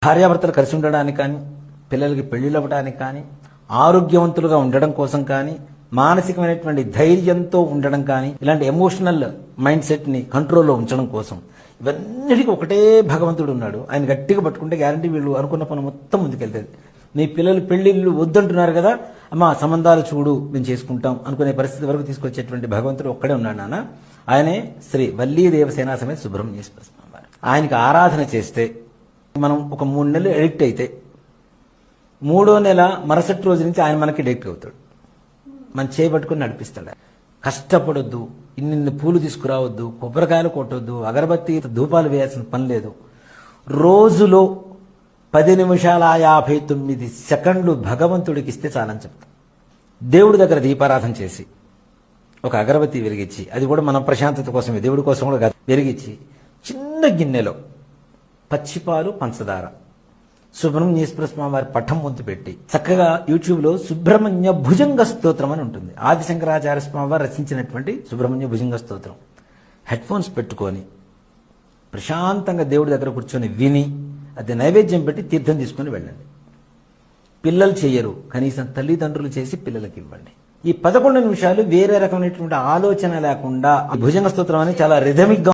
భార్యాభర్తలు కలిసి ఉండడానికి కానీ, పిల్లలకి పెళ్లిళ్ళు అవ్వడానికి కానీ, ఆరోగ్యవంతులుగా ఉండడం కోసం కానీ, మానసికమైనటువంటి ధైర్యంతో ఉండడం కానీ, ఇలాంటి ఎమోషనల్ మైండ్ సెట్ని కంట్రోల్లో ఉంచడం కోసం ఇవన్నిటికీ ఒకటే భగవంతుడు ఉన్నాడు. ఆయన గట్టిగా పట్టుకుంటే గ్యారంటీ వీళ్ళు అనుకున్న పని మొత్తం ముందుకెళ్తుంది. నీ పిల్లలు పెళ్లిళ్ళు వద్దంటున్నారు కదా, అమ్మా సంబంధాలు చూడు మేము చేసుకుంటాం అనుకునే పరిస్థితి వరకు తీసుకొచ్చేటువంటి భగవంతుడు ఒక్కడే ఉన్నాడు నాన్న. ఆయనే శ్రీ వల్లీ దేవసేన సమేత సుబ్రహ్మణ్యేశ్వర స్వామి వారు. ఆయనకి ఆరాధన చేస్తే మనం ఒక 3 నెలలు ఎడిక్ట్ అయితే 3వ నెల మరుసటి రోజు నుంచి ఆయన మనకి ఎడిక్ట్ అవుతాడు. మనం చేయబట్టుకుని నడిపిస్తాడు. కష్టపడొద్దు, ఇన్ని పూలు తీసుకురావద్దు, కొబ్బరికాయలు కొట్టొద్దు, అగరబత్తి ధూపాలు వేయాల్సిన పని లేదు. రోజులో 10 నిమిషాల 59 సెకండ్లు భగవంతుడికి ఇస్తే చాలని చెప్తాం. దేవుడి దగ్గర దీపారాధన చేసి ఒక అగరబత్తి వెలిగించి, అది కూడా మన ప్రశాంతత కోసమే, దేవుడి కోసం కూడా కాదు, వెలిగించి చిన్న గిన్నెలో పచ్చిపాలు పంచదార సుబ్రహ్మణ్యేశ్వర స్వామి వారి పటం ముందు పెట్టి చక్కగా యూట్యూబ్లో సుబ్రహ్మణ్య భుజంగ స్తోత్రం అని ఉంటుంది. ఆదిశంకరాచార్య స్వామి వారు రచించినటువంటి సుబ్రహ్మణ్య భుజంగ స్తోత్రం హెడ్ ఫోన్స్ పెట్టుకొని ప్రశాంతంగా దేవుడి దగ్గర కూర్చొని విని అది నైవేద్యం పెట్టి తీర్థం తీసుకొని వెళ్ళండి. పిల్లలు చేయరు, కనీసం తల్లిదండ్రులు చేసి పిల్లలకి ఇవ్వండి. ఈ 11 నిమిషాలు వేరే రకమైనటువంటి ఆలోచన లేకుండా భుజంగ స్తోత్రం అని చాలా రిథమిక్గా